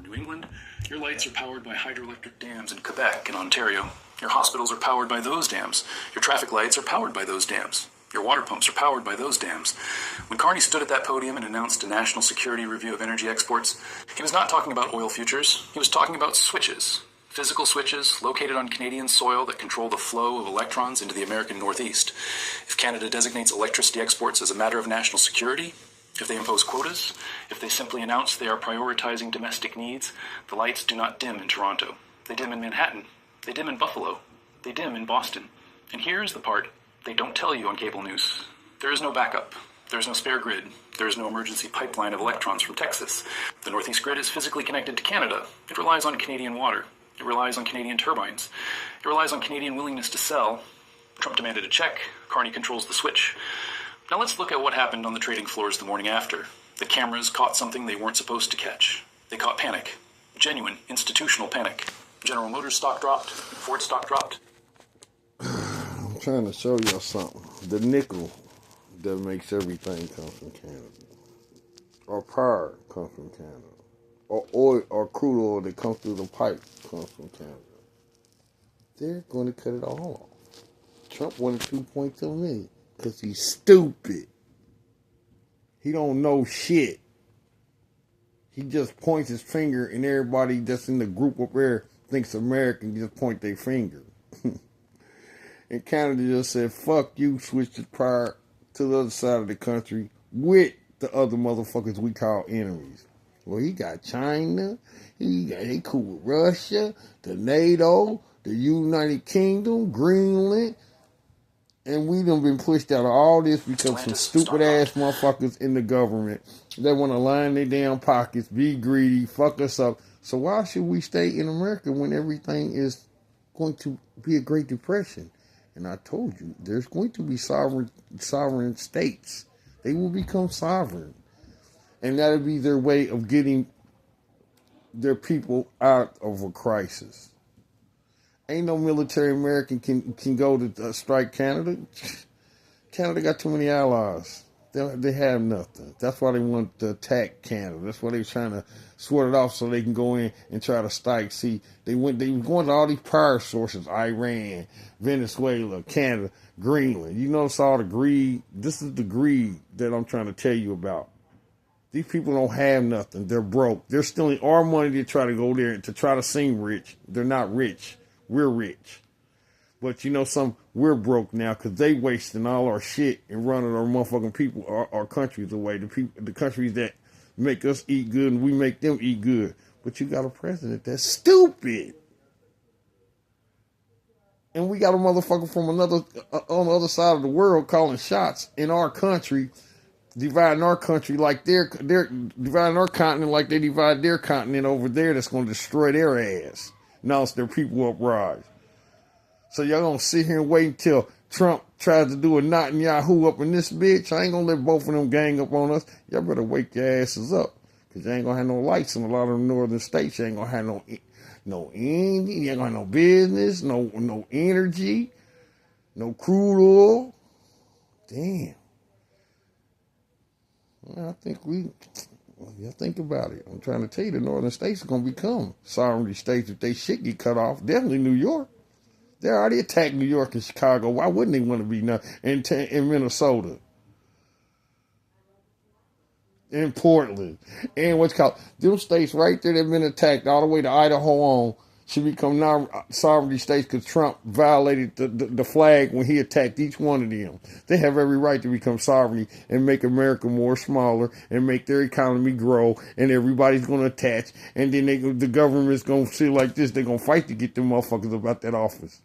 New England, your lights are powered by hydroelectric dams in Quebec and Ontario. Your hospitals are powered by those dams. Your traffic lights are powered by those dams. Your water pumps are powered by those dams. When Carney stood at that podium and announced a national security review of energy exports, he was not talking about oil futures. He was talking about switches. Physical switches located on Canadian soil that control the flow of electrons into the American Northeast. If Canada designates electricity exports as a matter of national security, if they impose quotas, if they simply announce they are prioritizing domestic needs, the lights do not dim in Toronto. They dim in Manhattan. They dim in Buffalo. They dim in Boston. And here's the part they don't tell you on cable news. There is no backup. There is no spare grid. There is no emergency pipeline of electrons from Texas. The Northeast grid is physically connected to Canada. It relies on Canadian water. It relies on Canadian turbines. It relies on Canadian willingness to sell. Trump demanded a check. Carney controls the switch. Now let's look at what happened on the trading floors the morning after. The cameras caught something they weren't supposed to catch. They caught panic. Genuine, institutional panic. General Motors stock dropped. Ford stock dropped. I'm trying to show y'all something. The nickel that makes everything come from Canada. Or power comes from Canada. Or oil or crude oil that comes through the pipe comes from Canada. They're going to cut it all off. Trump wanted 2.2 million. Because he's stupid. He don't know shit. He just points his finger and everybody that's in the group up there thinks American just point their finger. And Canada just said, fuck you, switch the power to the other side of the country with the other motherfuckers we call enemies. Well, he got China, he cool with Russia, the NATO, the United Kingdom, Greenland. And we done been pushed out of all this because some stupid ass motherfuckers in the government, they want to line their damn pockets, be greedy, fuck us up. So why should we stay in America when everything is going to be a Great Depression? And I told you, there's going to be sovereign states. They will become sovereign. And that'll be their way of getting their people out of a crisis. Ain't no military American can go to strike Canada. Canada got too many allies. They have nothing. That's why they want to attack Canada. That's why they're trying to sweat it off so they can go in and try to strike. See, they were going to all these power sources: Iran, Venezuela, Canada, Greenland. You notice all the greed. This is the greed that I'm trying to tell you about. These people don't have nothing. They're broke. They're stealing our money to try to go there and to try to seem rich. They're not rich. We're rich. But you know something? We're broke now because they wasting all our shit and running our motherfucking people, our countries away. The countries that make us eat good and we make them eat good. But you got a president that's stupid. And we got a motherfucker from on the other side of the world calling shots in our country, dividing our country like they're dividing our continent like they divide their continent over there that's going to destroy their ass. Now it's their people uprise. So y'all gonna sit here and wait until Trump tries to do a Netanyahu up in this bitch? I ain't gonna let both of them gang up on us. Y'all better wake your asses up. Because you ain't gonna have no lights in a lot of the northern states. You ain't gonna have no energy. You ain't gonna have no business, no energy, no crude oil. Damn. Well, you think about it. I'm trying to tell you, the northern states are going to become sovereignty states if they shit get cut off. Definitely New York. They already attacked New York and Chicago. Why wouldn't they want to be now in Minnesota? In Portland. And what's called, them states right there that have been attacked all the way to Idaho on should become non-sovereignty states because Trump violated the flag when he attacked each one of them. They have every right to become sovereignty and make America more smaller and make their economy grow, and everybody's going to attach, and then the government's going to sit like this. They're going to fight to get them motherfuckers about that office.